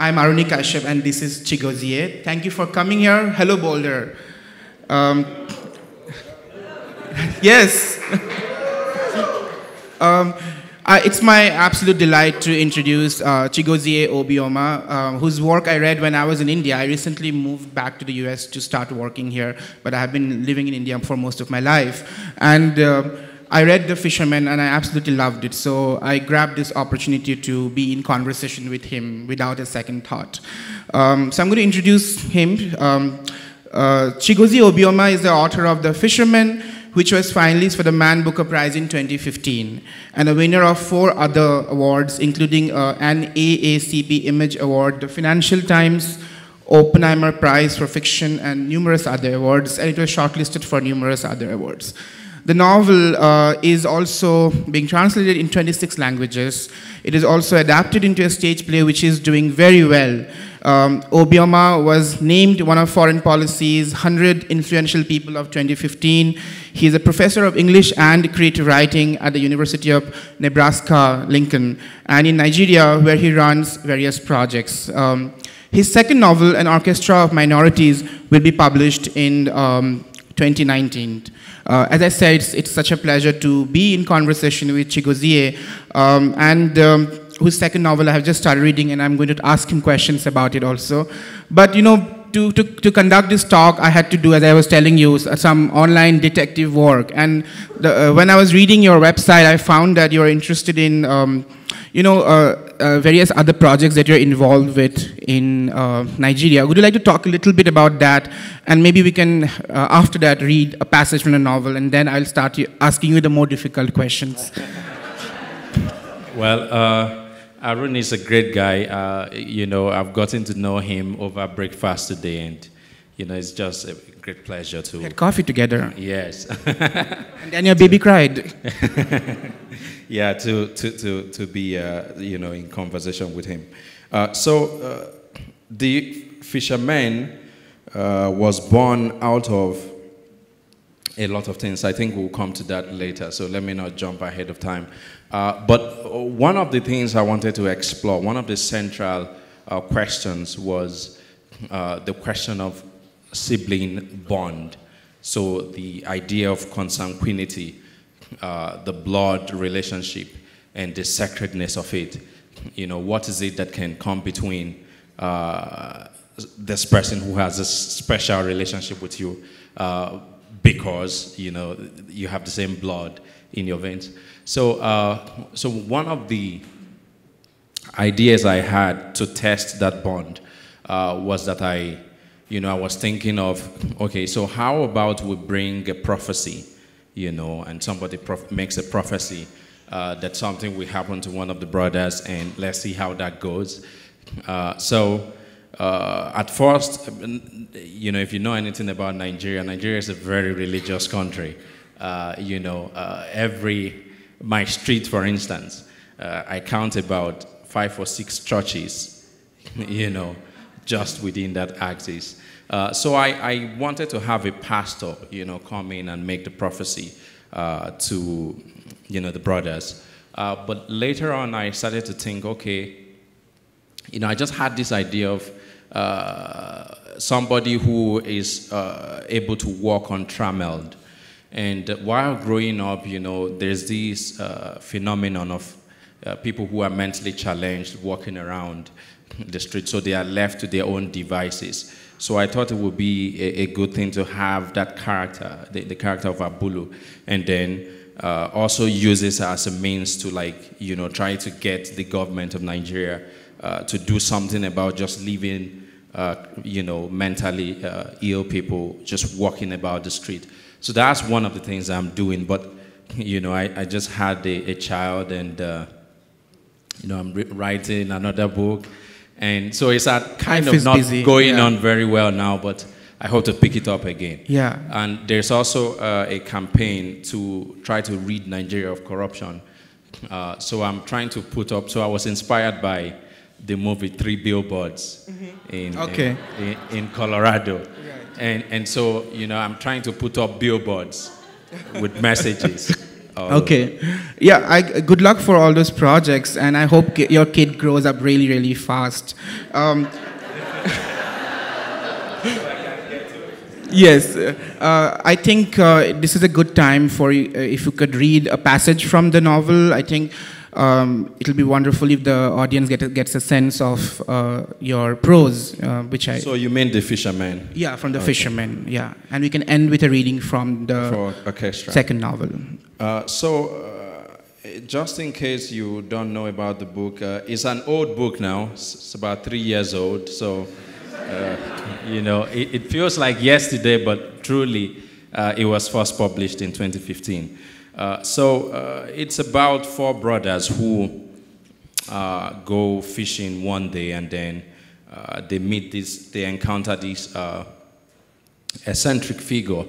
I'm Aruni Kashyap, and this is Chigozie. Thank you for coming here. Hello, Boulder. Um, yes. It's my absolute delight to introduce Chigozie Obioma, whose work I read when I was in India. I recently moved back to the US to start working here, but I have been living in India for most of my life. And I read The Fisherman, and I absolutely loved it. So I grabbed this opportunity to be in conversation with him without a second thought. So I'm going to introduce him. Chigozie Obioma is the author of The Fisherman, which was finalist for the Man Booker Prize in 2015, and a winner of 4 other awards, including an AACP Image Award, the Financial Times Oppenheimer Prize for Fiction, and numerous other awards, and it was shortlisted for numerous other awards. The novel is also being translated in 26 languages. It is also adapted into a stage play, which is doing very well. Obioma was named one of Foreign Policy's 100 Influential People of 2015. He is a professor of English and creative writing at the University of Nebraska-Lincoln, and in Nigeria, where he runs various projects. His second novel, An Orchestra of Minorities, will be published in 2019. As I said, it's such a pleasure to be in conversation with Chigozie, whose second novel I have just started reading, and I'm going to ask him questions about it also. But you know, to conduct this talk, I had to do, as I was telling you, some online detective work. And when I was reading your website, I found that you're interested in various other projects that you're involved with in Nigeria. Would you like to talk a little bit about that? And maybe we can, after that, read a passage from the novel, and then I'll start asking you the more difficult questions. Well, Arun is a great guy. I've gotten to know him over breakfast today, and it's just a great pleasure to... We had coffee together. Yes. And then your baby cried. Yeah, to be in conversation with him. The Fisherman was born out of a lot of things. I think we'll come to that later, so let me not jump ahead of time. But one of the things I wanted to explore, one of the central questions was the question of sibling bond. So the idea of consanguinity, the blood relationship, and the sacredness of it. What is it that can come between this person who has a special relationship with you because you have the same blood in your veins. So one of the ideas I had to test that bond was that I was thinking of, okay, so how about we bring a prophecy, and somebody makes a prophecy that something will happen to one of the brothers, and let's see how that goes. At first, if you know anything about Nigeria, Nigeria is a very religious country. My street, for instance, I count about 5 or 6 churches, just within that axis. So I wanted to have a pastor, come in and make the prophecy to, the brothers. But later on, I started to think, okay, I just had this idea of somebody who is able to walk untrammeled. And while growing up, there's this phenomenon of people who are mentally challenged walking around the street, so they are left to their own devices. So I thought it would be a good thing to have that character, the character of Abulu, and then also use this as a means to try to get the government of Nigeria to do something about just leaving mentally ill people just walking about the street. So that's one of the things I'm doing. But I just had a child, and I'm writing another book, and so it's kind of not going on very well now. But I hope to pick it up again. Yeah. And there's also a campaign to try to rid Nigeria of corruption. So I'm trying to put up. So I was inspired by the movie 3 Billboards in Colorado. Right. And so, I'm trying to put up billboards with messages Okay. Yeah, good luck for all those projects, and I hope your kid grows up really, really fast. Yes, I think this is a good time for if you could read a passage from the novel. I think it'll be wonderful if the audience gets a sense of your prose, which I... So you mean The Fisherman? Yeah, from The Fisherman, yeah. And we can end with a reading from the second novel. Just in case you don't know about the book, it's an old book now. It's about 3 years old, so... you know, it feels like yesterday, but truly it was first published in 2015. It's about 4 brothers who go fishing one day, and then they encounter this eccentric figure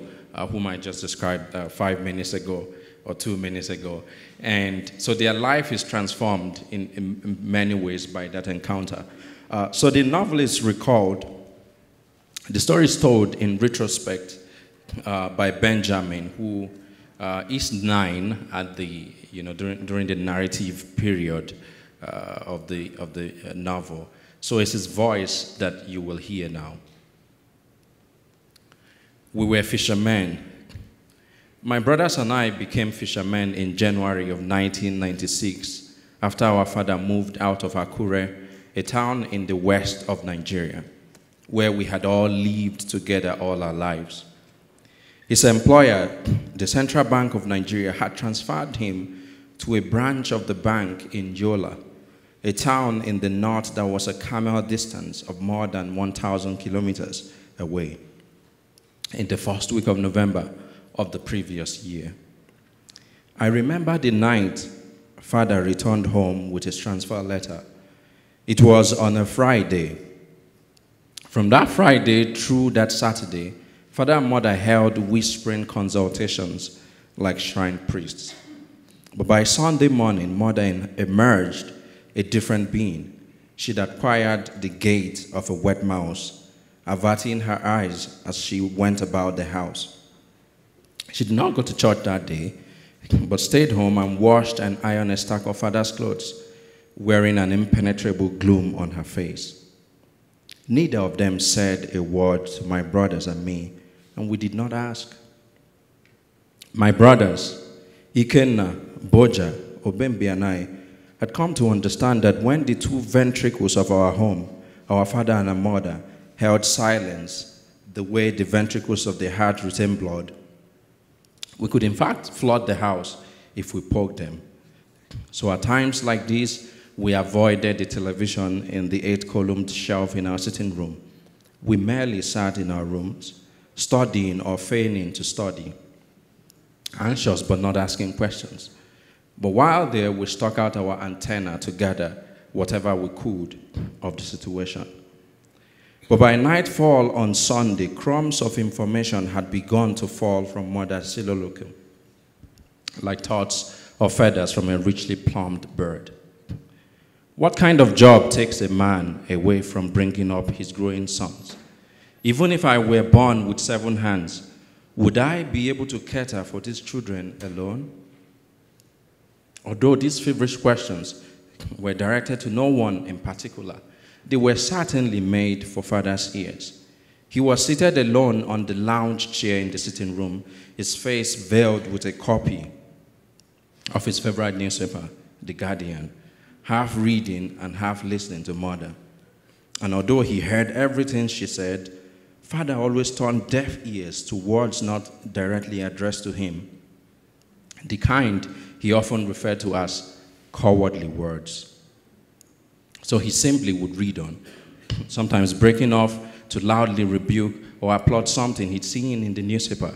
whom I just described 5 minutes ago or 2 minutes ago. And so their life is transformed in many ways by that encounter. So the novel is recalled, the story is told in retrospect by Benjamin, who is 9 at the, during the narrative period of the novel. So it's his voice that you will hear now. We were fishermen. My brothers and I became fishermen in January of 1996 after our father moved out of Akure, a town in the west of Nigeria, where we had all lived together all our lives. His employer, the Central Bank of Nigeria, had transferred him to a branch of the bank in Yola, a town in the north that was a camel distance of more than 1,000 kilometers away, in the first week of November of the previous year. I remember the night father returned home with his transfer letter. It was on a Friday. From that Friday through that Saturday, father and mother held whispering consultations like shrine priests. But by Sunday morning, mother emerged a different being. She'd acquired the gait of a wet mouse, averting her eyes as she went about the house. She did not go to church that day, but stayed home and washed and ironed a stack of father's clothes, wearing an impenetrable gloom on her face. Neither of them said a word to my brothers and me, and we did not ask. My brothers, Ikenna, Boja, Obembi, and I had come to understand that when the 2 ventricles of our home, our father and our mother, held silence the way the ventricles of the heart retain blood, we could in fact flood the house if we poked them. So at times like these, we avoided the television in the 8-columned shelf in our sitting room. We merely sat in our rooms, studying or feigning to study, anxious but not asking questions. But while there, we stuck out our antenna to gather whatever we could of the situation. But by nightfall on Sunday, crumbs of information had begun to fall from mother's soliloquy, like thoughts or feathers from a richly plumed bird. What kind of job takes a man away from bringing up his growing sons? Even if I were born with 7 hands, would I be able to cater for these children alone? Although these feverish questions were directed to no one in particular, they were certainly made for father's ears. He was seated alone on the lounge chair in the sitting room, his face veiled with a copy of his favorite newspaper, The Guardian, half reading and half listening to mother. And although he heard everything she said, father always turned deaf ears to words not directly addressed to him, the kind he often referred to as cowardly words. So he simply would read on, sometimes breaking off to loudly rebuke or applaud something he'd seen in the newspaper.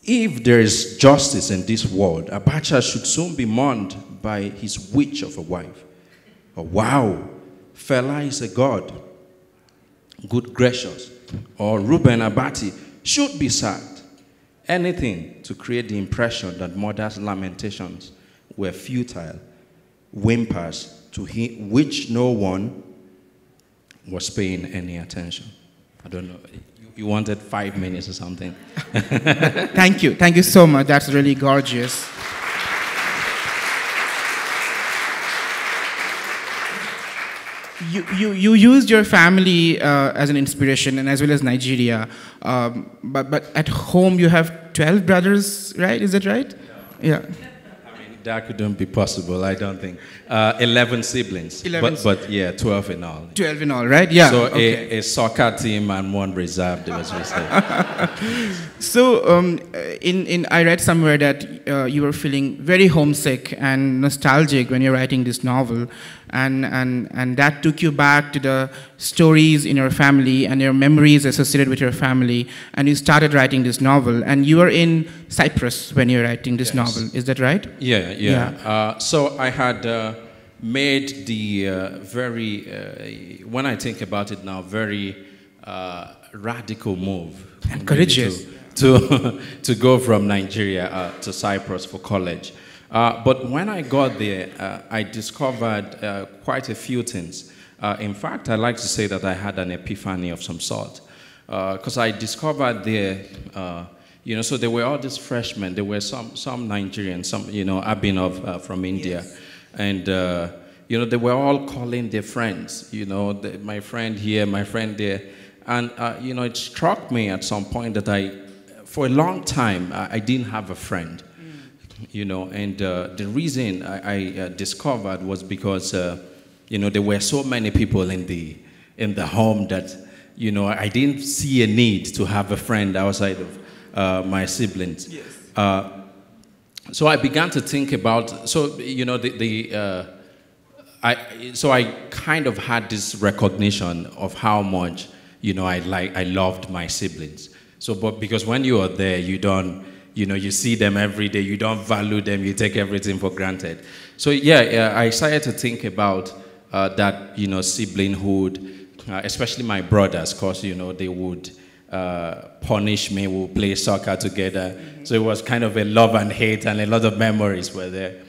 If there is justice in this world, Abacha should soon be mourned by his witch of a wife. Or wow, Fela is a god. Good gracious. Or Reuben Abati should be sacked. Anything to create the impression that mother's lamentations were futile, whimpers to which no one was paying any attention. I don't know. You wanted 5 minutes or something. Thank you. Thank you so much. That's really gorgeous. you used your family as an inspiration, and as well as Nigeria. But at home you have 12 brothers, right? Is that right? Yeah. That couldn't be possible, I don't think. 11 siblings, 11. But yeah, 12 in all. 12 in all, right? Yeah. So okay. a soccer team and one reserve, there was reserve. So I read somewhere that you were feeling very homesick and nostalgic when you're writing this novel, and that took you back to the stories in your family and your memories associated with your family, and you started writing this novel. And you were in Cyprus when you were writing this novel, is that right? Yeah. So I had made the when I think about it now, very radical move. And courageous. To go from Nigeria to Cyprus for college. But when I got there, I discovered quite a few things. In fact, I like to say that I had an epiphany of some sort. Because I discovered there, so there were all these freshmen. There were some Nigerians, some, Abhinav from India. Yes. And, they were all calling their friends, my friend here, my friend there. And, it struck me at some point that for a long time, I didn't have a friend. And the reason I discovered was because, there were so many people in the home that, I didn't see a need to have a friend outside of my siblings. Yes. So I began to think about, I kind of had this recognition of how much, I loved my siblings. But because when you are there, you don't, you see them every day, you don't value them, you take everything for granted. So I started to think about that, siblinghood, especially my brothers, because, they would punish me, we'll play soccer together. Mm-hmm. So it was kind of a love and hate, and a lot of memories were there.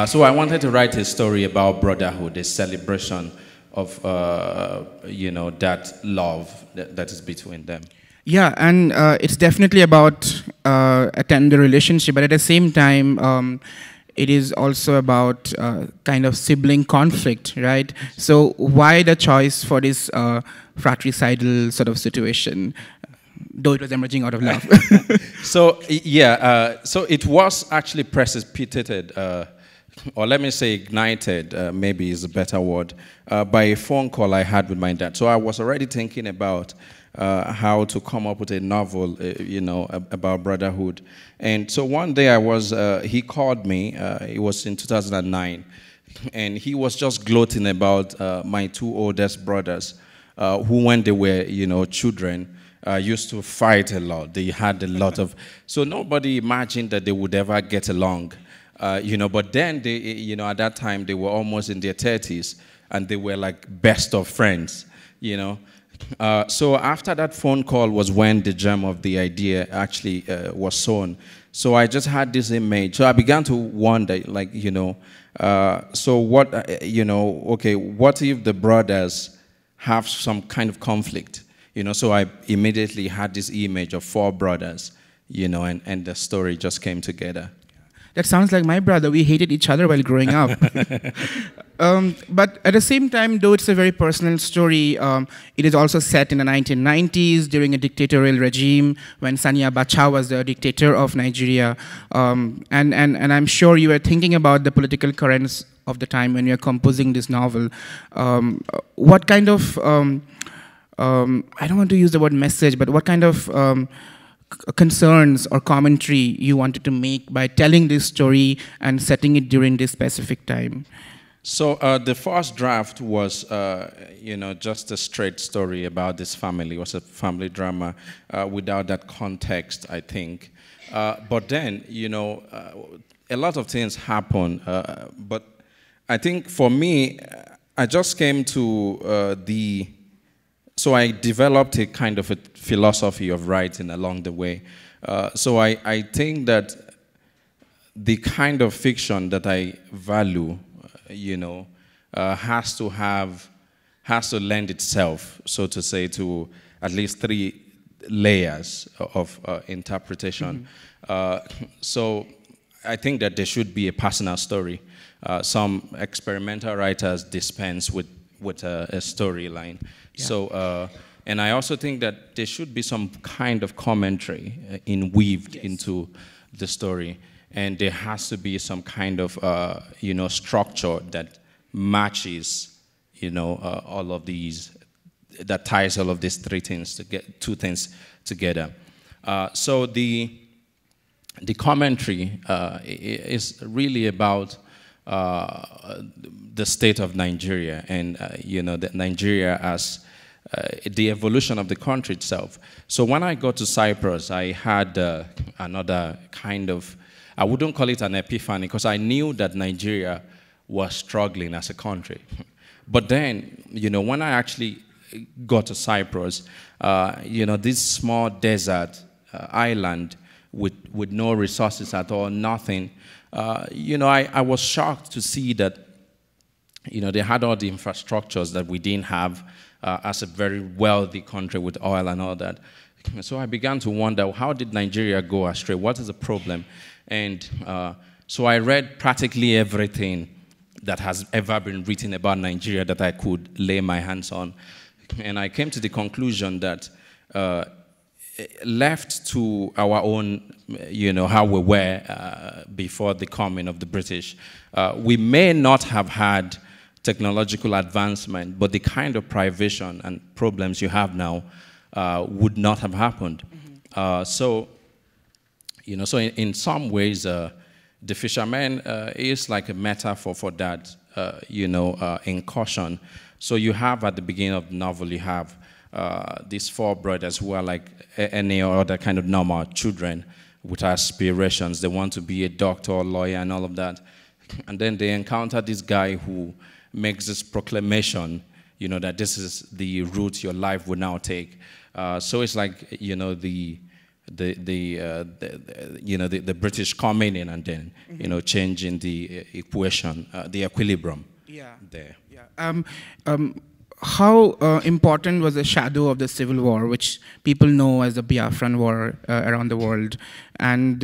So I wanted to write a story about brotherhood, a celebration of, that love that is between them. Yeah, and it's definitely about a tender relationship, but at the same time, it is also about kind of sibling conflict, right? So why the choice for this fratricidal sort of situation, though it was emerging out of love? So it was actually precipitated, or let me say ignited, maybe is a better word, by a phone call I had with my dad. So I was already thinking about how to come up with a novel, about brotherhood. And so one day he called me, it was in 2009, and he was just gloating about my two oldest brothers, who when they were, children, used to fight a lot. They had a lot of, so nobody imagined that they would ever get along, but then they, at that time they were almost in their 30s, and they were like best of friends, So after that phone call was when the germ of the idea actually was sown. So I just had this image. So I began to wonder, so what, what if the brothers have some kind of conflict? So I immediately had this image of 4 brothers, and the story just came together. That sounds like my brother. We hated each other while growing up. But at the same time, though it's a very personal story, it is also set in the 1990s during a dictatorial regime when Sani Abacha was the dictator of Nigeria. And I'm sure you were thinking about the political currents of the time when you were composing this novel. What kind of, I don't want to use the word message, but what kind of concerns or commentary you wanted to make by telling this story and setting it during this specific time? So the first draft was, just a straight story about this family. It was a family drama without that context, I think. But then, a lot of things happen. But I think for me, I just came to so I developed a kind of a philosophy of writing along the way. So I think that the kind of fiction that I value, has to lend itself, so to say, to at least 3 layers of interpretation. Mm-hmm. So I think that there should be a personal story. Some experimental writers dispense with with a storyline. Yeah. So, and I also think that there should be some kind of commentary weaved into the story, and there has to be some kind of structure that matches all of these, that ties all of these two things together. So the commentary is really about the state of Nigeria, and that Nigeria as the evolution of the country itself. So when I got to Cyprus, I had another kind of, I wouldn't call it an epiphany, because I knew that Nigeria was struggling as a country. But then, when I actually got to Cyprus, this small desert island with no resources at all, nothing, I was shocked to see that, they had all the infrastructures that we didn't have as a very wealthy country with oil and all that. So I began to wonder, how did Nigeria go astray? What is the problem? And so I read practically everything that has ever been written about Nigeria that I could lay my hands on. And I came to the conclusion that left to our own, how we were before the coming of the British, we may not have had technological advancement, but the kind of privation and problems you have now would not have happened. Mm-hmm. So in some ways, the Fisherman is like a metaphor for that, incursion. So you have at the beginning of the novel, you have these four brothers who are like any other kind of normal children with aspirations. They want to be a doctor or lawyer and all of that. And then they encounter this guy who makes this proclamation, that this is the route your life will now take. So it's like, the British coming in and then, mm-hmm. Changing the equation, the equilibrium. Yeah. There. Yeah. How important was the shadow of the Civil War, which people know as the Biafran War around the world, and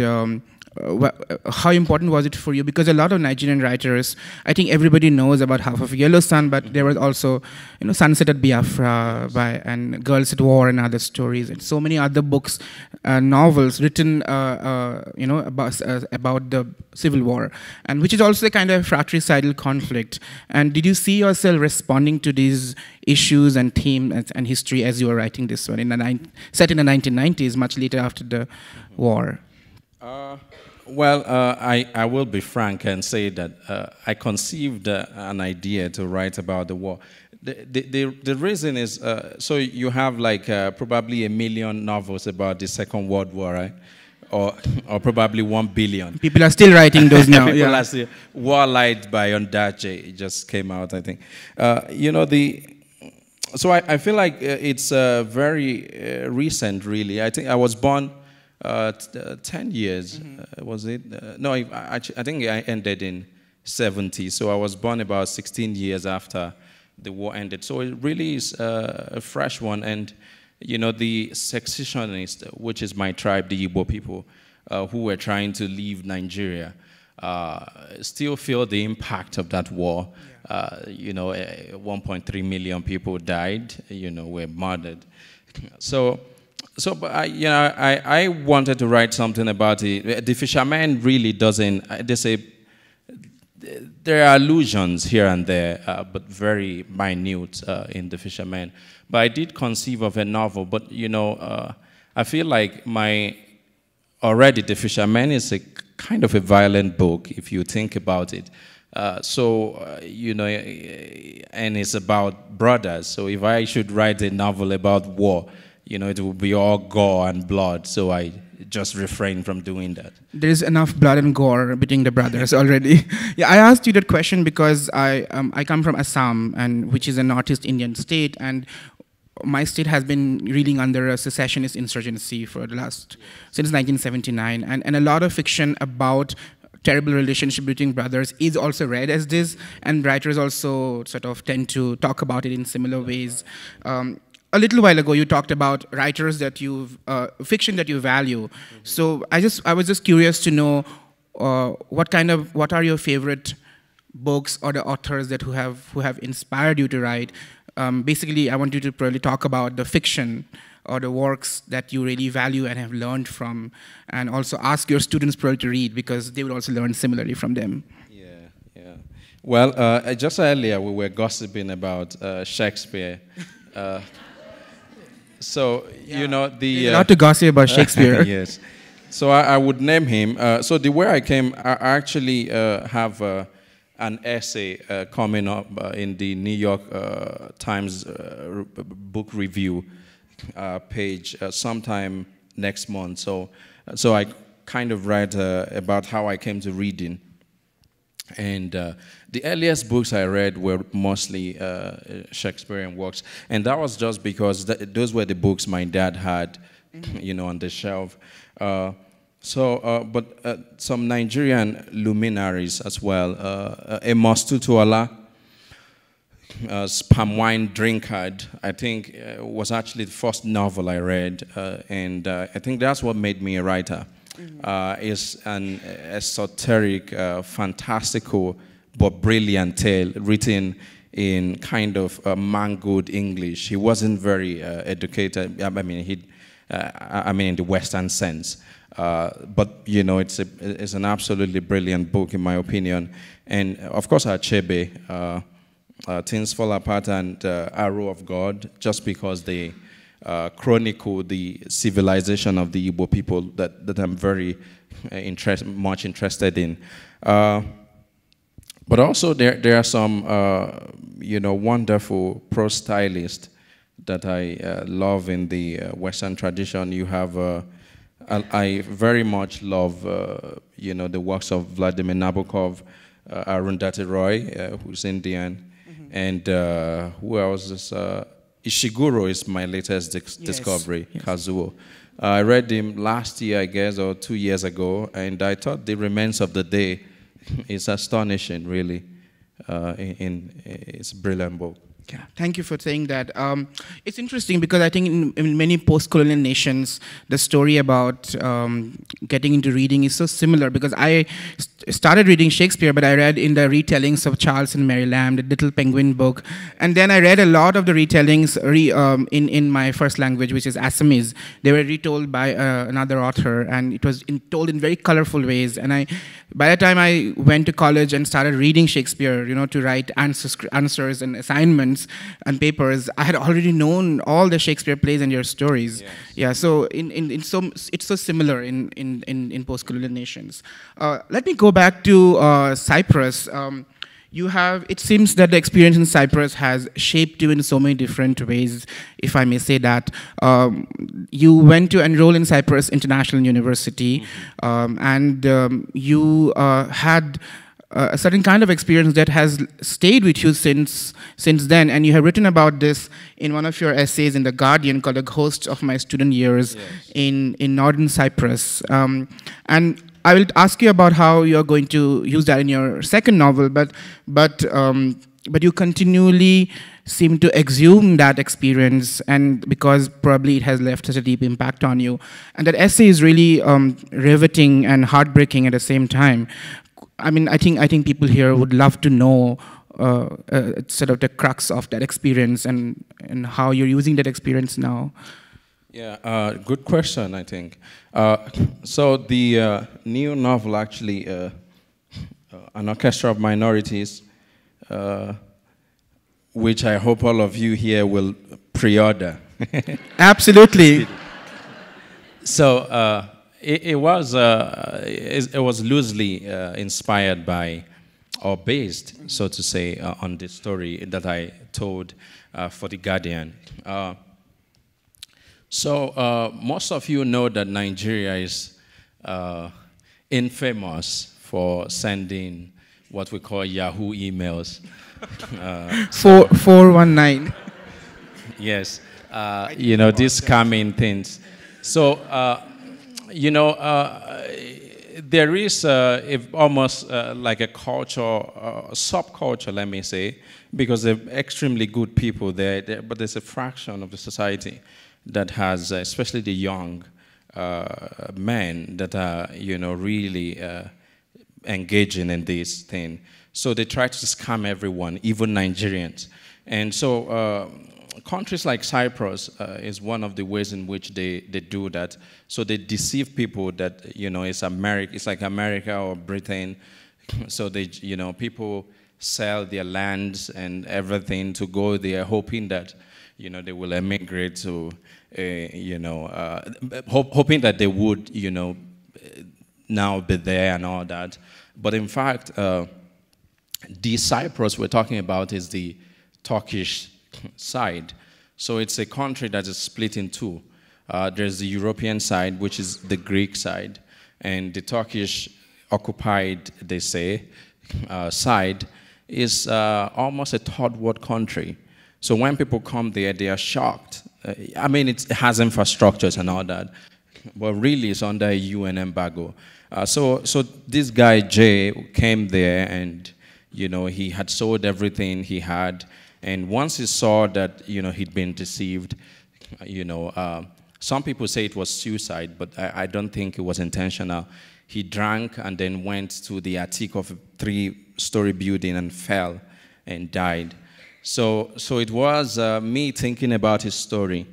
how important was it for you? Because a lot of Nigerian writers, I think everybody knows about Half of Yellow Sun, but there was also, Sunset at Biafra and Girls at War and other stories, and so many other books, novels written, about the Civil War, and which is also a kind of fratricidal conflict. And did you see yourself responding to these issues and themes and history as you were writing this one set in the 1990s, much later after the war? Well, I will be frank and say that I conceived an idea to write about the war. The reason is, so you have like probably 1 million novels about the Second World War, right? Or probably 1 billion. People are still writing those now. People are still. War Light by Ondaatje, it just came out, I think. So I feel like it's very recent, really. I think I was born 10 years, mm-hmm. Was it? No, I think I ended in 70, so I was born about 16 years after the war ended. So it really is a fresh one, and the secessionists, which is my tribe, the Igbo people, who were trying to leave Nigeria, still feel the impact of that war. Yeah. 1.3 million people died, were murdered. So but I wanted to write something about it. The Fisherman really doesn't. They say there are allusions here and there, but very minute in the Fisherman. But I did conceive of a novel. But I feel like already the Fisherman is a kind of a violent book if you think about it. And it's about brothers. So if I should write a novel about war, it will be all gore and blood, so I just refrain from doing that. There is enough blood and gore between the brothers already. Yeah, I asked you that question because I come from Assam, which is a northeast Indian state, and my state has been reeling under a secessionist insurgency for since 1979, and a lot of fiction about terrible relationship between brothers is also read as this, and writers also sort of tend to talk about it in similar ways. A little while ago, you talked about writers that fiction that you value. So I was just curious to know what are your favorite books or the authors that who have inspired you to write. Basically, I want you to probably talk about the fiction or the works that you really value and have learned from, and also ask your students probably to read, because they will also learn similarly from them. Yeah. Well, just earlier we were gossiping about Shakespeare. So, you know, There's a lot to gossip about Shakespeare. Yes. So I would name him. So the way I came, I actually have an essay coming up in the New York Times book review page sometime next month. So I kind of write about how I came to reading. And the earliest books I read were mostly Shakespearean works. And that was just because those were the books my dad had, you know, on the shelf. But some Nigerian luminaries as well. Amos Tutuola, Spam Wine Drinkard, I think was actually the first novel I read. And I think that's what made me a writer. Is an esoteric, fantastical, but brilliant tale written in kind of mangled English. He wasn't very educated. I mean, in the Western sense. But you know, it's an absolutely brilliant book in my opinion. And of course, Achebe, Things Fall Apart, and Arrow of God, just because they chronicle the civilization of the Igbo people that I'm very much interested in. But also there are some you know, wonderful prose stylists that I love in the Western tradition. You have I very much love you know, the works of Vladimir Nabokov, Arundhati Roy, who's Indian, and who else is Ishiguro is my latest discovery, yes. Kazuo. I read him last year, I guess, or 2 years ago, and I thought The Remains of the Day is astonishing, really. It's a brilliant book. Yeah, thank you for saying that. It's interesting because I think in many post-colonial nations, the story about getting into reading is so similar, because I started reading Shakespeare, but I read in the retellings of Charles and Mary Lamb, the Little Penguin book. And then I read a lot of the retellings in my first language, which is Assamese. They were retold by another author, and it was told in very colorful ways. And by the time I went to college and started reading Shakespeare, you know, to write answers and assignments and papers, I had already known all the Shakespeare plays and your stories. Yes. Yeah, so it's so similar in post-colonial nations. Let me go back to Cyprus. It seems that the experience in Cyprus has shaped you in so many different ways, if I may say that. You went to enroll in Cyprus International University, and you had a certain kind of experience that has stayed with you since then, and you have written about this in one of your essays in The Guardian called "The Ghost of My Student Years," yes, in northern Cyprus. And I will ask you about how you are going to use that in your second novel, but you continually seem to exhume that experience, and because probably it has left such a deep impact on you. And that essay is really riveting and heartbreaking at the same time. I mean, I think people here would love to know sort of the crux of that experience and how you're using that experience now. Yeah, good question, I think. So the new novel, actually, An Orchestra of Minorities, which I hope all of you here will pre-order. Absolutely. So it was loosely inspired by, or based, so to say, on the story that I told for The Guardian. So most of you know that Nigeria is infamous for sending what we call Yahoo emails. 419. Yes, you know, these scamming things. So, you know, there is almost like a culture, subculture, let me say, because they're extremely good people there, but there's a fraction of the society that has, especially the young men, that are, you know, really engaging in this thing. So they try to scam everyone, even Nigerians. And so countries like Cyprus is one of the ways in which they do that. So they deceive people that, it's America, it's like America or Britain. So people sell their lands and everything to go there, hoping that, they will emigrate to, hoping that they would, now be there and all that. But in fact, the Cyprus we're talking about is the Turkish side. So it's a country that is split in two. There's the European side, which is the Greek side, and the Turkish occupied, they say, side is almost a third world country. So when people come there, they are shocked. I mean, it has infrastructures and all that, but really it's under a UN embargo. So this guy, Jay, came there and, he had sold everything he had. And once he saw that, he'd been deceived, some people say it was suicide, but I don't think it was intentional. He drank and then went to the attic of a 3-story building and fell and died. So it was me thinking about his story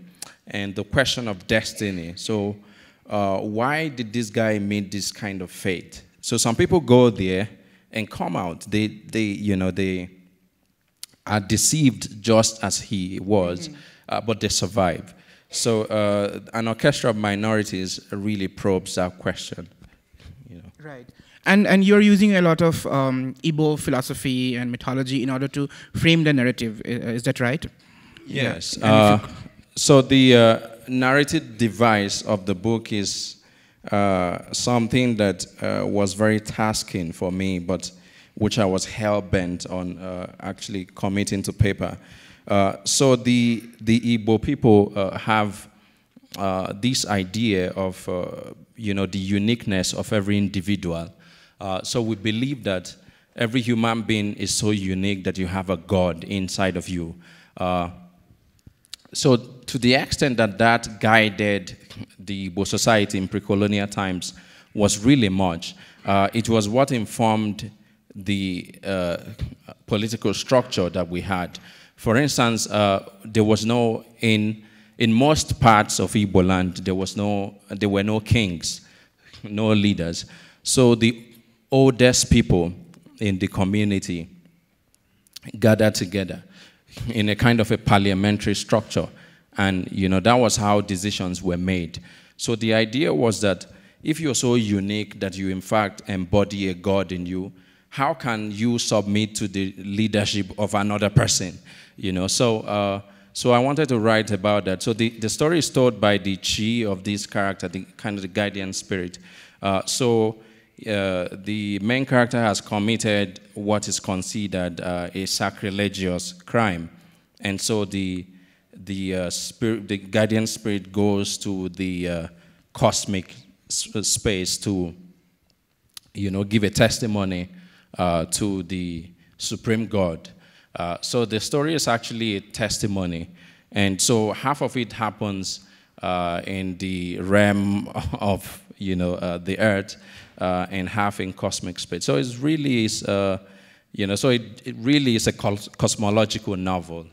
and the question of destiny. So why did this guy meet this kind of fate? So some people go there and come out. They are deceived just as he was, but they survive. So an Orchestra of Minorities really probes that question. Right. And you're using a lot of Igbo philosophy and mythology in order to frame the narrative. Is that right? Yes. So the narrative device of the book is something that was very tasking for me, but which I was hell-bent on actually committing to paper. So the Igbo people have this idea of, the uniqueness of every individual. So we believe that every human being is so unique that you have a God inside of you. So to the extent that that guided the Igbo society in pre-colonial times was really much. It was what informed the political structure that we had. For instance, there was no, in most parts of Igbo land, there were no kings, no leaders. So the oldest people in the community gathered together in a kind of a parliamentary structure. And, that was how decisions were made. So the idea was that if you're so unique that you, in fact, embody a God in you, how can you submit to the leadership of another person? So I wanted to write about that. So the story is told by the chi of this character, the kind of the guardian spirit. The main character has committed what is considered a sacrilegious crime, and so the guardian spirit goes to the cosmic space to, give a testimony to the supreme God. So the story is actually a testimony, and so half of it happens in the realm of the earth, and half in cosmic space. So it really is, so it really is a cosmological novel.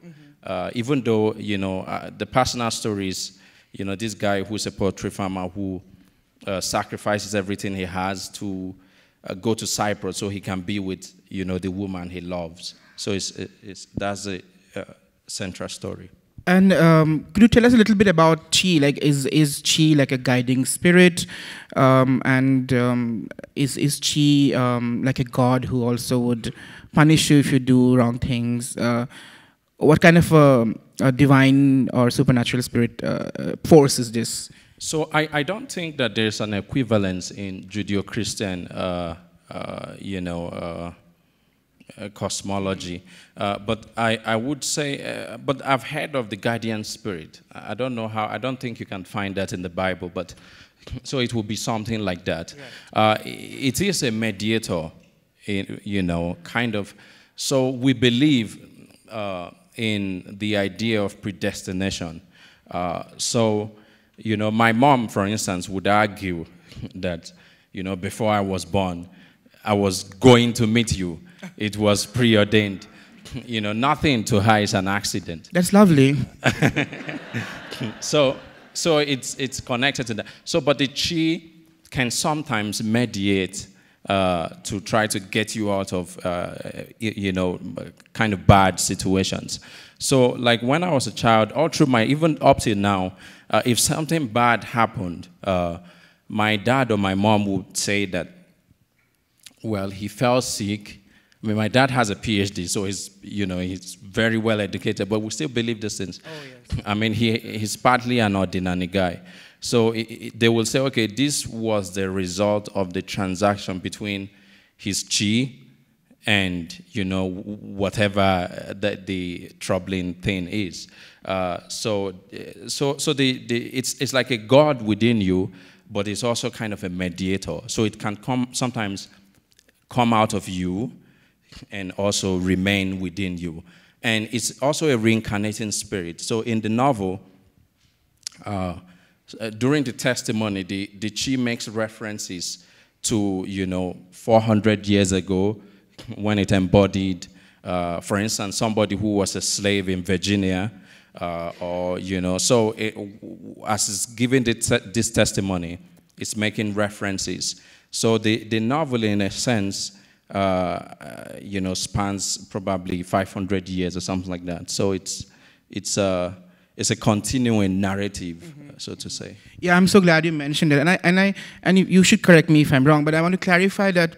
Even though the personal stories, this guy who's a poultry farmer who sacrifices everything he has to go to Cyprus so he can be with the woman he loves. So that's a central story. And could you tell us a little bit about Chi? Like, is Chi like a guiding spirit? Is Chi like a god who also would punish you if you do wrong things? What kind of a divine or supernatural spirit force is this? So I don't think that there's an equivalence in Judeo-Christian, cosmology, but I would say, but I've heard of the guardian spirit. I don't know how. I don't think you can find that in the Bible, but so it will be something like that. Right. It is a mediator, kind of. So we believe in the idea of predestination. My mom, for instance, would argue that, before I was born, I was going to meet you. It was preordained. You know, nothing to her is an accident. That's lovely. So it's connected to that. So, but the chi can sometimes mediate to try to get you out of, you know, kind of bad situations. So, like when I was a child, all through my, even up till now, if something bad happened, my dad or my mom would say that, well, he fell sick. I mean, my dad has a PhD, so he's, you know, he's very well educated, but we still believe these things. Oh, yes. I mean, he's partly an ordinary guy. So they will say, okay, this was the result of the transaction between his chi and, you know, whatever the troubling thing is. So it's like a God within you, but it's also kind of a mediator. So it can sometimes come out of you and also remain within you. And it's also a reincarnating spirit. So in the novel, during the testimony, the chi makes references to, you know, 400 years ago when it embodied, for instance, somebody who was a slave in Virginia, or, you know, so as it's giving this testimony, it's making references. So the novel, in a sense, you know, spans probably 500 years or something like that. So it's a continuing narrative, so to say. Yeah, I'm so glad you mentioned it, and you should correct me if I'm wrong, but I want to clarify that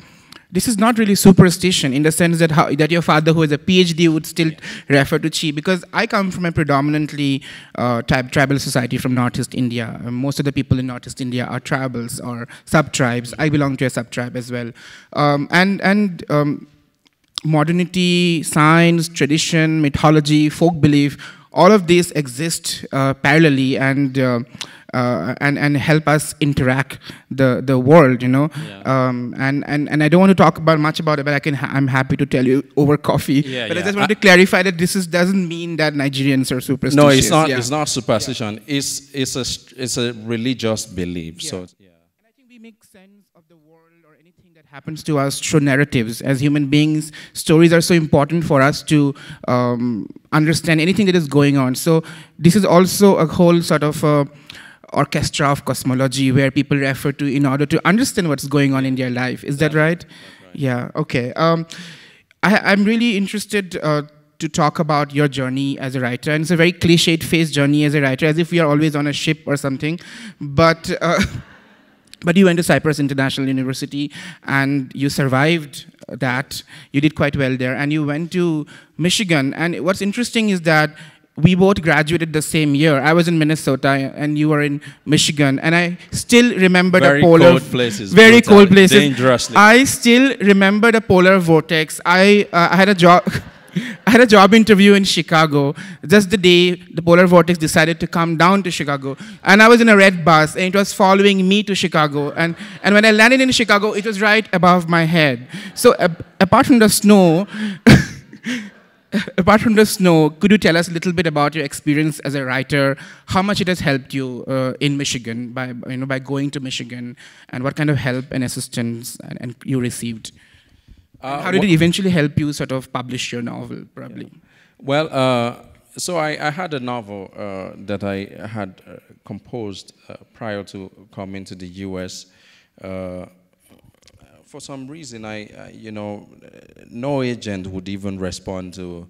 this is not really superstition in the sense that that your father, who has a PhD, would still refer to chi, because I come from a predominantly tribal society from Northeast India. Most of the people in Northeast India are tribals or sub-tribes. I belong to a sub-tribe as well. Modernity, science, tradition, mythology, folk belief, all of these exist parallelly and help us interact the world, you know. Yeah. And I don't want to talk much about it, but I'm happy to tell you over coffee. Yeah, but I just want to clarify that this doesn't mean that Nigerians are superstitious. No, it's not. Yeah. It's not superstition. Yeah. It's a religious belief. Yeah. So yeah. And I think we make sense of the world or anything that happens to us through narratives. As human beings, stories are so important for us to understand anything that is going on. So this is also a whole sort of orchestra of cosmology where people refer to in order to understand what's going on in their life. Is that right? That's right. Yeah, okay. I'm really interested to talk about your journey as a writer, and it's a very cliched-faced journey as a writer, as if we are always on a ship or something, but you went to Cyprus International University and you survived that. You did quite well there, and you went to Michigan, and what's interesting is that we both graduated the same year. I was in Minnesota and you were in Michigan, and I still remember the polar... Cold places. Very cold places. Dangerously. I still remember the polar vortex. I had a job... I had a job interview in Chicago just the day the polar vortex decided to come down to Chicago. And I was in a red bus, and it was following me to Chicago. And when I landed in Chicago, it was right above my head. So apart from the snow... Apart from the snow, could you tell us a little bit about your experience as a writer, how much it has helped you in Michigan by going to Michigan, and what kind of help and assistance and you received? How did it eventually help you sort of publish your novel, probably? Yeah. Well, so I had a novel that I had composed prior to coming to the U.S. For some reason, no agent would even respond to,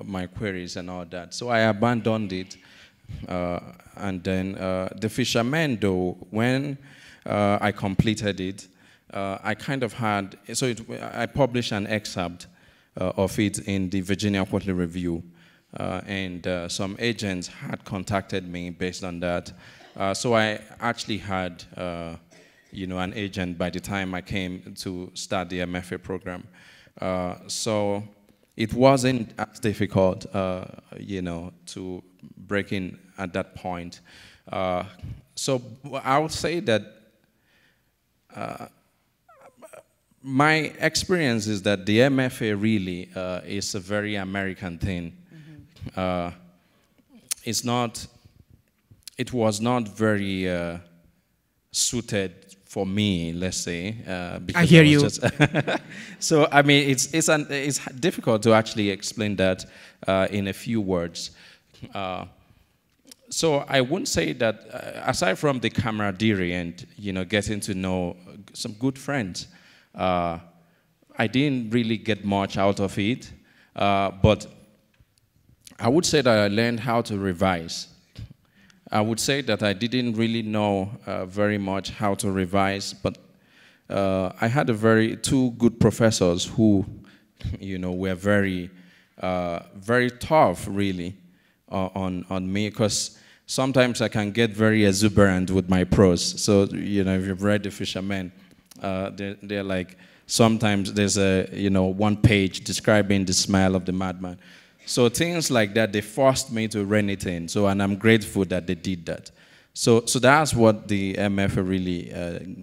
my queries and all that. So I abandoned it. And then the Fisherman, though, when I completed it, I kind of had, I published an excerpt of it in the Virginia Quarterly Review. And some agents had contacted me based on that. So I actually had an agent by the time I came to start the MFA program. So it wasn't as difficult, to break in at that point. So I would say that my experience is that the MFA really is a very American thing. Mm-hmm. It was not very suited for me, let's say. Because I hear you. So, I mean, it's difficult to actually explain that in a few words. So I wouldn't say that, aside from the camaraderie and, getting to know some good friends, I didn't really get much out of it. But I would say that I learned how to revise. I would say that I didn't really know very much how to revise, but I had two good professors who, were very, very tough, really, on me, because sometimes I can get very exuberant with my prose. So, if you've read The Fisherman, they're like, sometimes there's a, one page describing the smile of the madman. So things like that, they forced me to rein it in. So, and I'm grateful that they did that. So that's what the MFA really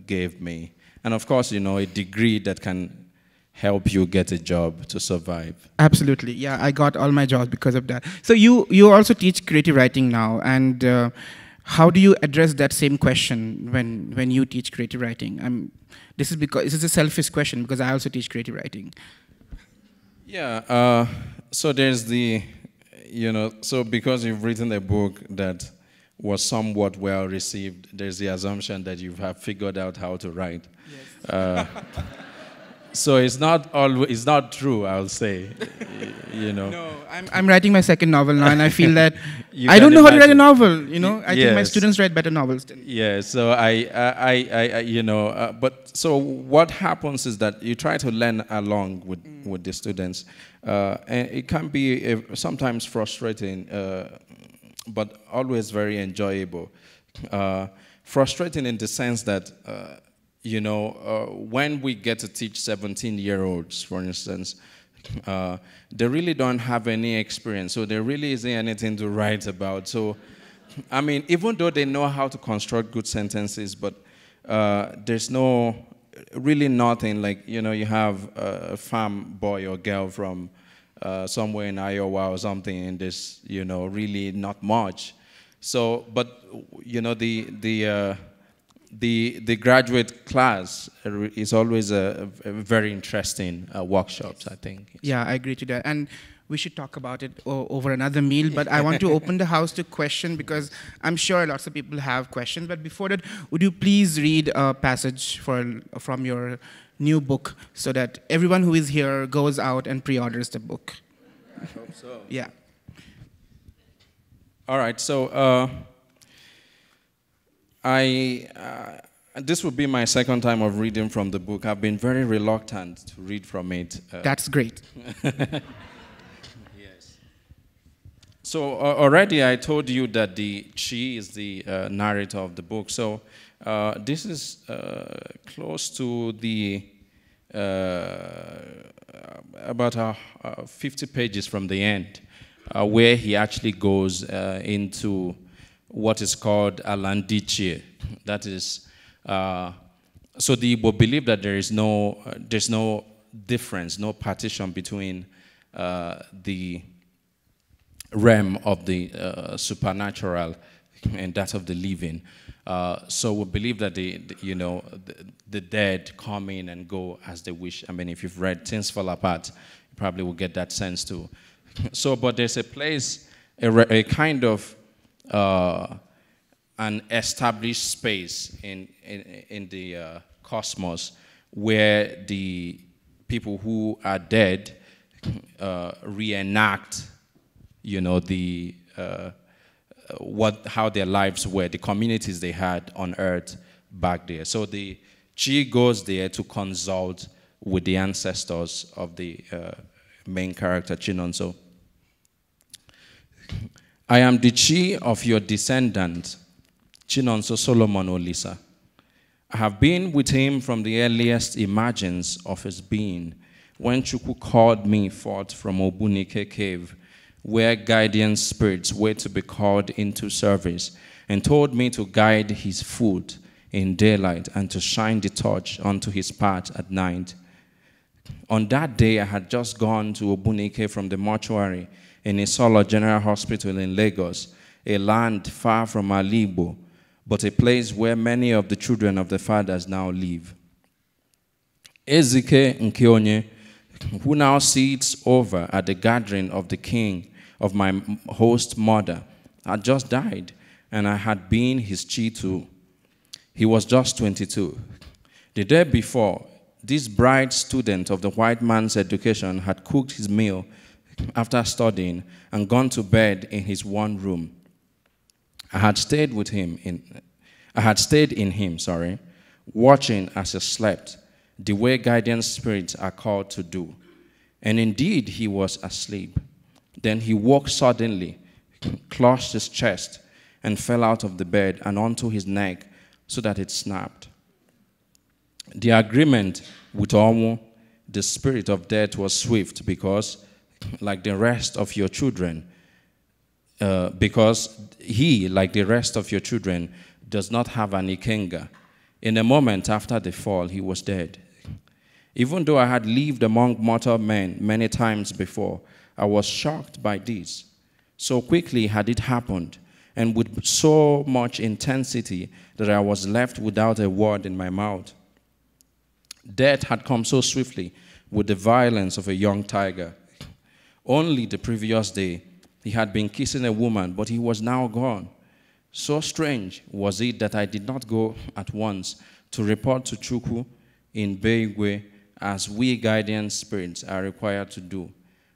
gave me. And of course, a degree that can help you get a job to survive. Absolutely. Yeah, I got all my jobs because of that. So you also teach creative writing now. And how do you address that same question when you teach creative writing? This is a selfish question because I also teach creative writing. Yeah, so there's the, so because you've written a book that was somewhat well received, there's the assumption that you have figured out how to write. Yes. So it's not true, I'll say, No, I'm writing my second novel now, and I feel that I don't know how to write a novel. I think my students write better novels than. Yeah. So but so what happens is that you try to learn along with the students, and it can be sometimes frustrating, but always very enjoyable. Frustrating in the sense that. When we get to teach 17-year-olds, for instance, they really don't have any experience, so there really isn't anything to write about. So, I mean, even though they know how to construct good sentences, but there's really nothing like, you have a farm boy or girl from somewhere in Iowa or something, and there's, really not much. So, but, the graduate class is always a very interesting workshops, I think. Yeah, I agree to that. And we should talk about it over another meal, but I want to open the house to question because I'm sure lots of people have questions. But before that, would you please read a passage from your new book so that everyone who is here goes out and pre-orders the book? I hope so. Yeah. All right, so this will be my second time of reading from the book. I've been very reluctant to read from it. That's great. Yes. So already I told you that the Chi is the narrator of the book. So this is close to the about 50 pages from the end, where he actually goes into what is called Alandichie. That is, so the Igbo believe that there's no difference, no partition between the realm of the supernatural and that of the living. So we believe that the dead come in and go as they wish. I mean, if you've read Things Fall Apart, you probably will get that sense too. So, but there's a place, a kind of an established space in the cosmos where the people who are dead reenact, how their lives were, the communities they had on Earth back there. So the Chi goes there to consult with the ancestors of the main character, Chinonso. I am the Chi of your descendant, Chinonso Solomon Olisa. I have been with him from the earliest emergence of his being, when Chukwu called me forth from Obunike cave, where guardian spirits were to be called into service, and told me to guide his foot in daylight and to shine the torch onto his path at night. On that day, I had just gone to Obunike from the mortuary in Isolo General Hospital in Lagos, a land far from Alibo, but a place where many of the children of the fathers now live. Ezike Nkionye, who now sits over at the gathering of the king of my host mother, had just died, and I had been his chitu. He was just 22. The day before, this bright student of the white man's education had cooked his meal after studying and gone to bed in his one room. I had stayed in him, watching as he slept, the way guardian spirits are called to do. And indeed, he was asleep. Then he woke suddenly, clutched his chest, and fell out of the bed and onto his neck so that it snapped. The agreement with Omo, the spirit of death, was swift because, like the rest of your children, because he, like the rest of your children, does not have an ikenga. In a moment after the fall, he was dead. Even though I had lived among mortal men many times before, I was shocked by this. So quickly had it happened, and with so much intensity that I was left without a word in my mouth. Death had come so swiftly with the violence of a young tiger. Only the previous day, he had been kissing a woman, but he was now gone. So strange was it that I did not go at once to report to Chukwu in Beigwe, as we guardian spirits are required to do.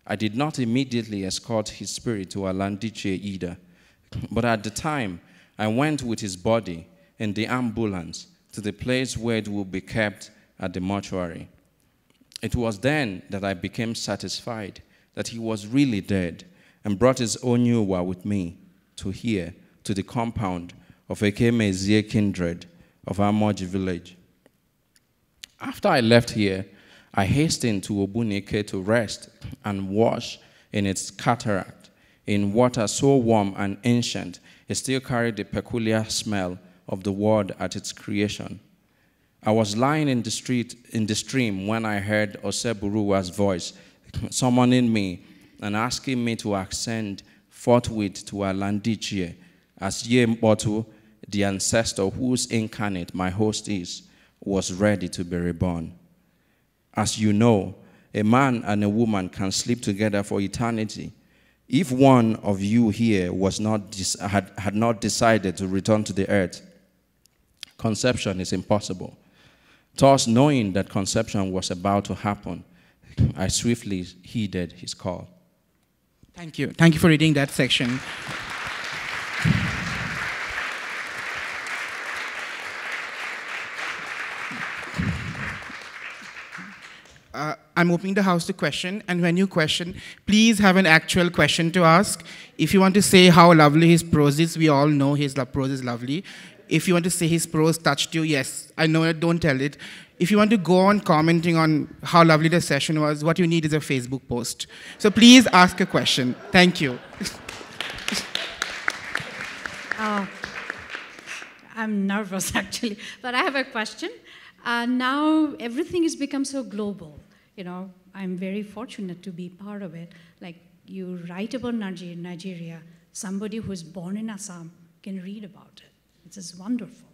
I did not immediately escort his spirit to Alandiche either. But at the time, I went with his body in the ambulance to the place where it will be kept at the mortuary. It was then that I became satisfied that he was really dead and brought his Onyuwa with me to here, to the compound of Ekemezie kindred of Amoji village. After I left here, I hastened to Obunike to rest and wash in its cataract in water so warm and ancient, it still carried the peculiar smell of the world at its creation. I was lying in the stream when I heard Oseburuwa's voice summoning me and asking me to ascend forthwith to Alandichie, as Ye Mbotu, the ancestor whose incarnate my host is, was ready to be reborn. As you know, a man and a woman can sleep together for eternity. If one of you here had not decided to return to the earth, conception is impossible. Thus, knowing that conception was about to happen, I swiftly heeded his call. Thank you. Thank you for reading that section. I'm opening the house to question, and when you question, please have an actual question to ask. If you want to say how lovely his prose is, we all know his prose is lovely. If you want to say his prose touched you, yes, I know it, don't tell it. If you want to go on commenting on how lovely the session was, what you need is a Facebook post. So please ask a question. Thank you. I'm nervous, actually, but I have a question. Now everything has become so global. You know, I'm very fortunate to be part of it. Like, you write about Nigeria, somebody who's born in Assam can read about it. It's just wonderful.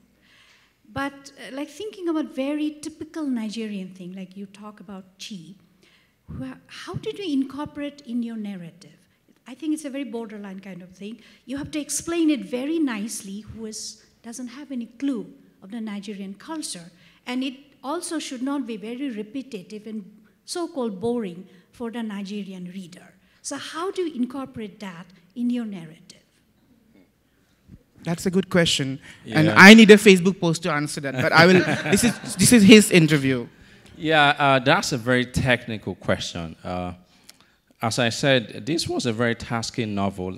But like thinking about very typical Nigerian thing, like you talk about chi, how did you incorporate in your narrative? I think it's a very borderline kind of thing. You have to explain it very nicely, who doesn't have any clue of the Nigerian culture. And it also should not be very repetitive and so-called boring for the Nigerian reader. So how do you incorporate that in your narrative? That's a good question. Yeah. And I need a Facebook post to answer that, but I will, this is his interview. Yeah, that's a very technical question. As I said, this was a very tasking novel.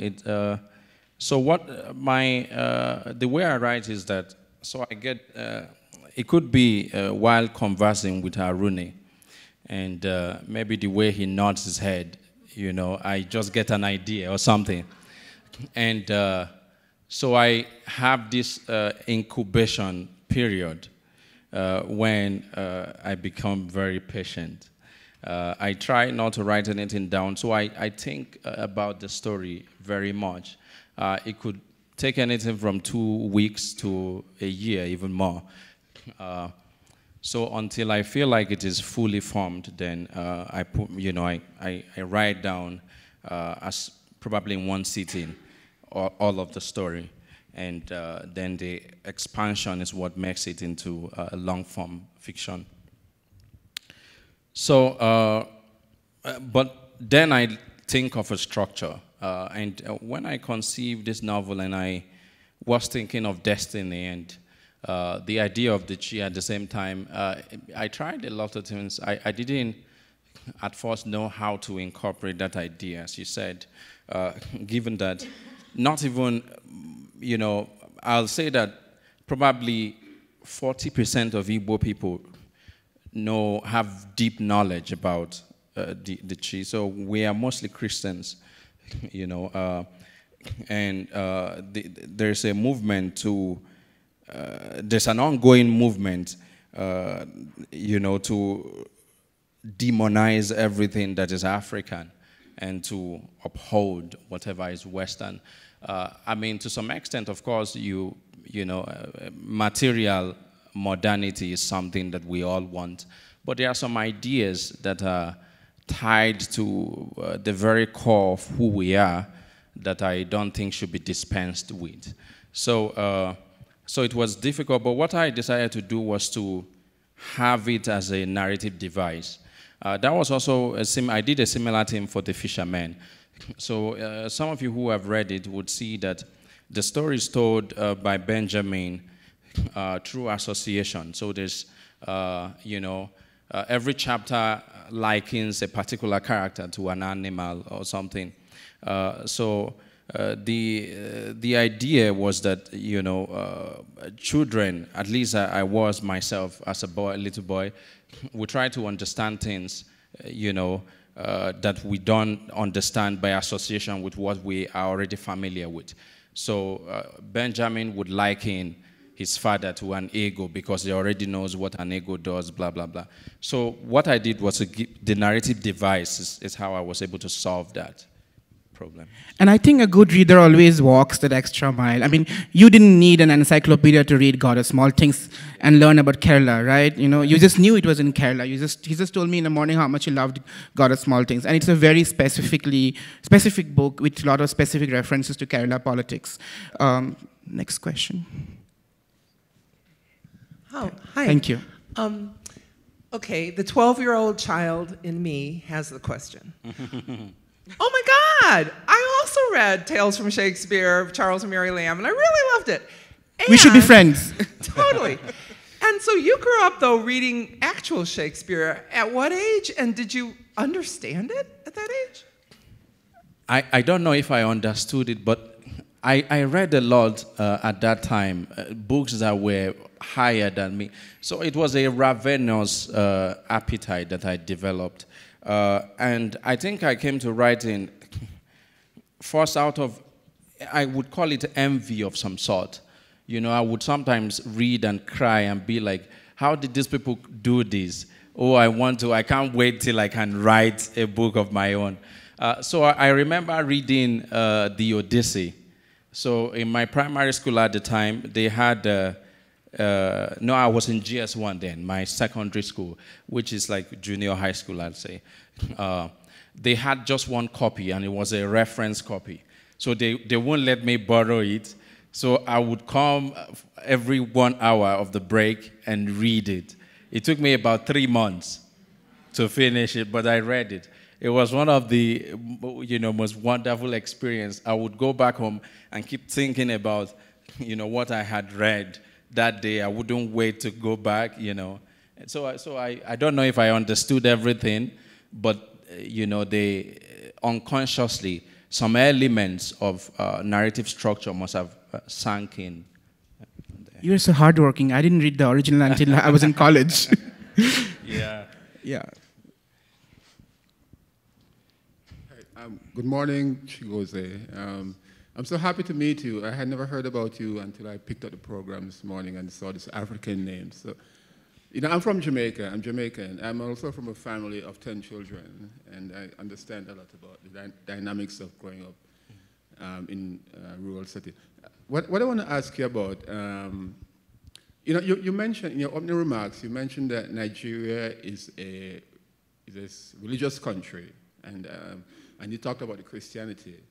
So what the way I write is that, so I get, it could be while conversing with Aruni, and maybe the way he nods his head, you know, I just get an idea or something. And so I have this incubation period when I become very patient. I try not to write anything down, so I think about the story very much. It could take anything from 2 weeks to a year, even more. So until I feel like it is fully formed, then I put, I write down as probably in one sitting all of the story, and then the expansion is what makes it into a long-form fiction. So, but then I think of a structure, and when I conceived this novel, and I was thinking of destiny and the idea of the chi at the same time, I tried a lot of things. I didn't at first know how to incorporate that idea, as you said, given that not even, I'll say that probably 40% of Igbo people have deep knowledge about the chi. So we are mostly Christians, and there's a movement to, there's an ongoing movement, to demonize everything that is African and to uphold whatever is Western. I mean, to some extent, of course, material modernity is something that we all want, but there are some ideas that are tied to the very core of who we are that I don't think should be dispensed with. So, so it was difficult, but what I decided to do was to have it as a narrative device. That was also, I did a similar thing for The Fisherman. So some of you who have read it would see that the story is told by Benjamin through association. So there's, every chapter likens a particular character to an animal or something. The idea was that, children, at least I was myself as a little boy, we try to understand things, that we don't understand by association with what we are already familiar with. So Benjamin would liken his father to an ego because he already knows what an ego does, blah, blah, blah. So what I did was the narrative device is how I was able to solve that problem. And I think a good reader always walks that extra mile. I mean, you didn't need an encyclopedia to read God of Small Things and learn about Kerala, right? You just knew it was in Kerala. He just told me in the morning how much he loved God of Small Things. And it's a very specific book with a lot of specific references to Kerala politics. Next question. Oh, hi. Thank you. Okay, the 12-year-old child in me has the question. Oh my God! I also read Tales from Shakespeare of Charles and Mary Lamb, and I really loved it. And we should be friends. Totally. And so you grew up, though, reading actual Shakespeare. At what age? And did you understand it at that age? I don't know if I understood it, but I read a lot at that time, books that were higher than me. So it was a ravenous appetite that I developed. And I think I came to writing first out of, I would call it envy of some sort. I would sometimes read and cry and be like, how did these people do this? Oh, I can't wait till I can write a book of my own. So I remember reading the Odyssey. So in my primary school at the time, they had, no, I was in GS1 then, my secondary school, which is like junior high school, I'd say. They had just one copy, and it was a reference copy. So they won't let me borrow it. So I would come every 1 hour of the break and read it. It took me about 3 months to finish it, but I read it. It was one of the most wonderful experience. I would go back home and keep thinking about what I had read that day. I wouldn't wait to go back. So I don't know if I understood everything, but they unconsciously, some elements of narrative structure must have sunk in. You're so hardworking. I didn't read the original until I was in college. Yeah. Yeah. Good morning, Chigozie. I'm so happy to meet you. I had never heard about you until I picked up the program this morning and saw this African name. So, I'm from Jamaica. I'm Jamaican. I'm also from a family of 10 children, and I understand a lot about the dynamics of growing up in a rural city. What I want to ask you about, you mentioned in your opening remarks, you mentioned that Nigeria is a religious country, and you talked about the Christianity,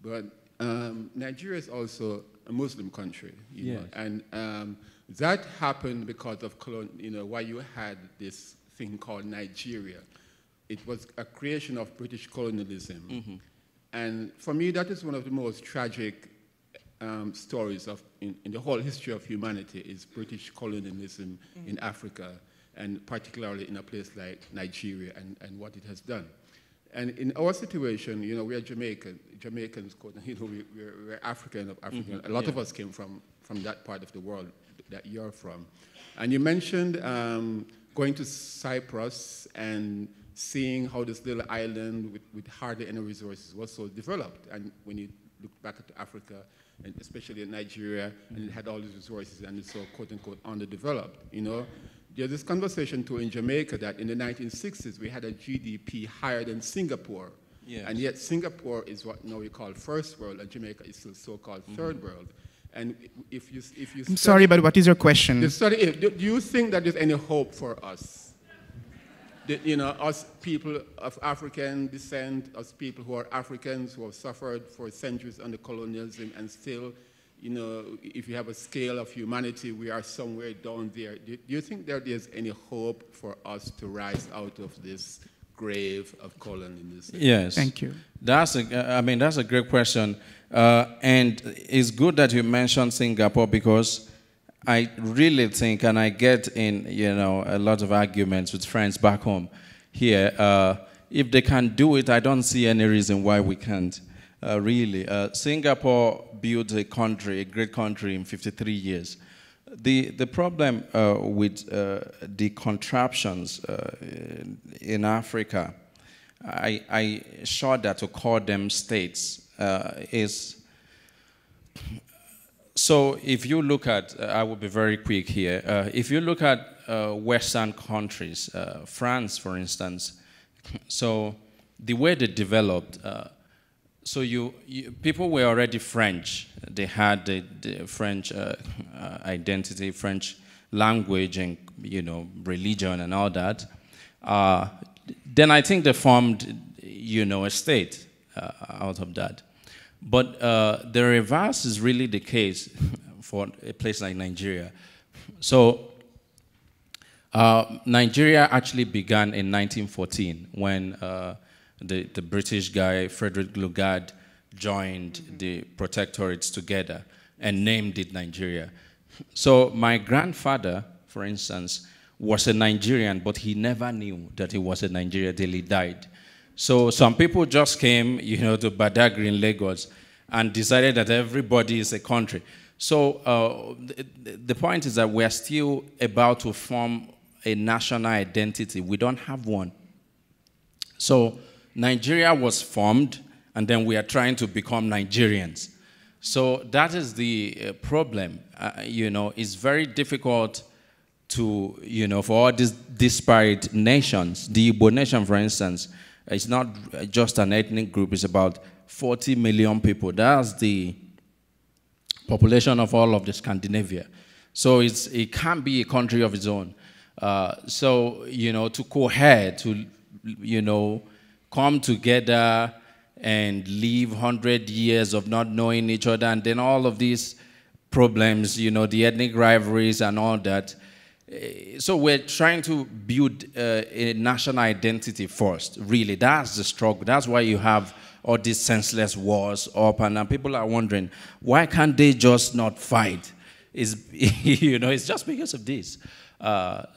but Nigeria is also a Muslim country, you know, and that happened because of why you had this thing called Nigeria. It was a creation of British colonialism, mm-hmm. And for me, that is one of the most tragic stories in the whole history of humanity is British colonialism in Africa, and particularly in a place like Nigeria and what it has done. And in our situation, we are Jamaicans, we're African of African. Mm-hmm. A lot of us came from that part of the world that you're from. And you mentioned going to Cyprus and seeing how this little island with hardly any resources was so developed. And when you look back at Africa, and especially in Nigeria, and it had all these resources and it's so quote-unquote underdeveloped, There's this conversation too in Jamaica that in the 1960s we had a GDP higher than Singapore. Yes. And yet Singapore is what now we call first world, and Jamaica is still so-called third world. And if you I'm sorry, but what is your question? Do you think that there's any hope for us? Us people of African descent, us people who are Africans who have suffered for centuries under colonialism, and still, if you have a scale of humanity, we are somewhere down there. Do you think there's any hope for us to rise out of this grave of colonialism? Yes. Thank you. That's a great question. And it's good that you mentioned Singapore, because I really think, and I get in, a lot of arguments with friends back home here, if they can do it, I don't see any reason why we can't, really. Singapore built a great country in 53 years. The problem with the contraptions in Africa, I short that to call them states, is... So if you look at, I will be very quick here, if you look at Western countries, France, for instance, so the way they developed, people were already French. They had the French identity, French language, and religion and all that. Then I think they formed, a state out of that. But the reverse is really the case for a place like Nigeria. So Nigeria actually began in 1914 when the British guy, Frederick Lugard, joined the protectorates together and named it Nigeria. So my grandfather, for instance, was a Nigerian, but he never knew that he was a Nigerian till he died. So some people just came, to Badagry in Lagos and decided that everybody is a country. So the point is that we're still about to form a national identity. We don't have one. So Nigeria was formed, and then we are trying to become Nigerians. So that is the problem. It's very difficult to, for all these disparate nations. The Igbo nation, for instance, it's not just an ethnic group. It's about 40 million people. That's the population of all of the Scandinavia. So it can't be a country of its own. To cohere, to, come together and live 100 years of not knowing each other, and then all of these problems, the ethnic rivalries and all that. So we're trying to build a national identity first, really. That's the struggle. That's why you have all these senseless wars up, and people are wondering, why can't they just not fight? It's just because of this.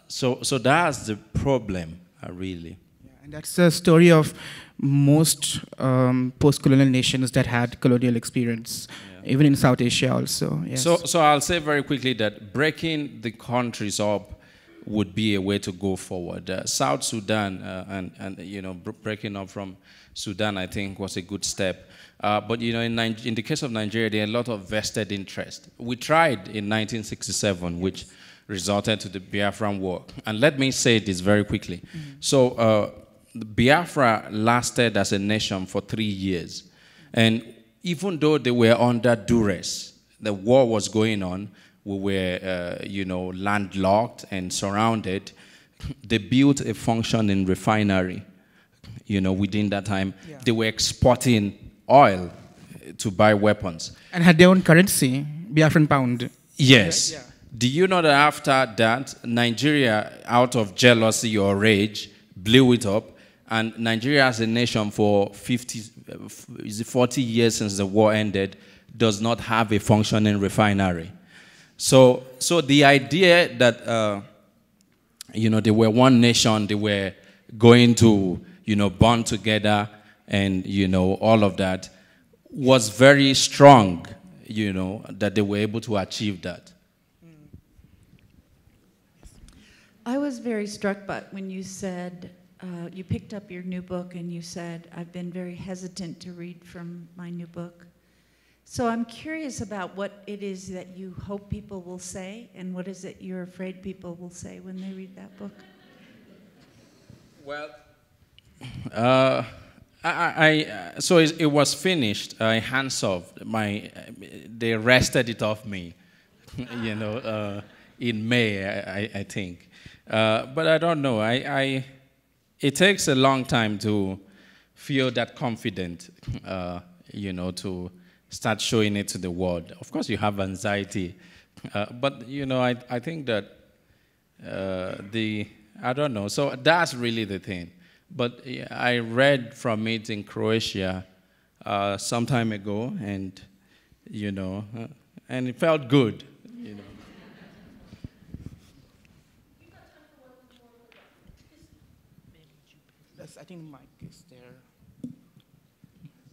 So that's the problem, really. Yeah, and that's the story of most post-colonial nations that had colonial experience, even in South Asia also. Yes. So I'll say very quickly that breaking the countries up would be a way to go forward. South Sudan and breaking up from Sudan, I think, was a good step. But in the case of Nigeria, there are a lot of vested interest. We tried in 1967, which resulted to the Biafran War. And let me say this very quickly. Mm-hmm. So Biafra lasted as a nation for 3 years. And even though they were under duress, the war was going on, we were, you know, landlocked and surrounded. They built a functioning refinery, you know, within that time. Yeah. They were exporting oil to buy weapons. And had their own currency, Biafran pound. Yes. Yeah. Do you know that after that, Nigeria, out of jealousy or rage, blew it up, and Nigeria as a nation for 40 years since the war ended does not have a functioning refinery. So the idea that, you know, they were one nation, they were going to, you know, bond together and, you know, all of that was very strong, you know, that they were able to achieve that. I was very struck by when you said, you picked up your new book and you said, I've been very hesitant to read from my new book. So I'm curious about what it is that you hope people will say and what is it you're afraid people will say when they read that book? Well, so it was finished, hands off. They wrested it off me, you know, in May, I think. But I don't know. It takes a long time to feel that confident, you know, to start showing it to the world. Of course, you have anxiety, but you know, I think that I don't know. So that's really the thing. But I read from it in Croatia some time ago, and you know, and it felt good. You know. I think Mike is there.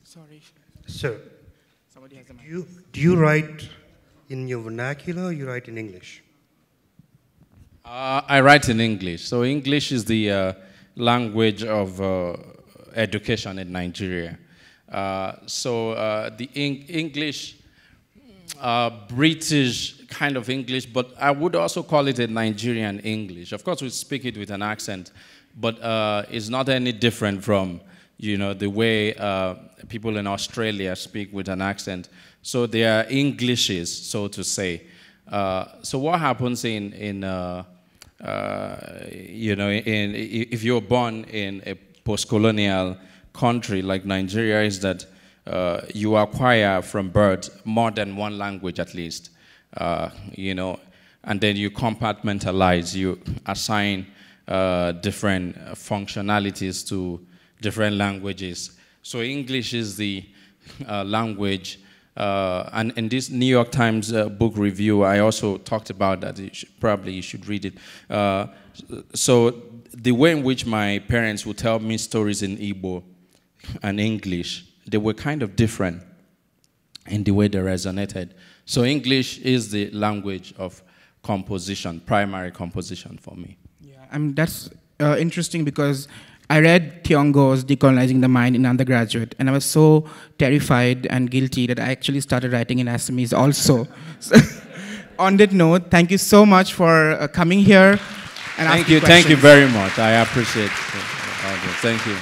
Sorry. Sir, somebody has a mic. Do you write in your vernacular or you write in English? I write in English. So English is the language of education in Nigeria. The English, British kind of English, but I would also call it a Nigerian English. Of course, we speak it with an accent, but it's not any different from, you know, the way people in Australia speak with an accent. So they are Englishes, so to say. So what happens in you know, if you're born in a post-colonial country like Nigeria, is that you acquire from birth more than one language at least, you know, and then you compartmentalize, you assign different functionalities to different languages. So English is the language, and in this New York Times book review, I also talked about that. Probably you should read it. So the way in which my parents would tell me stories in Igbo and English, they were kind of different in the way they resonated. So English is the language of composition, primary composition for me. Yeah, that's interesting because I read Thiongo's Decolonizing the Mind in undergraduate, and I was so terrified and guilty that I actually started writing in Assamese also. So, on that note, thank you so much for coming here. And thank you very much. I appreciate it. Thank you.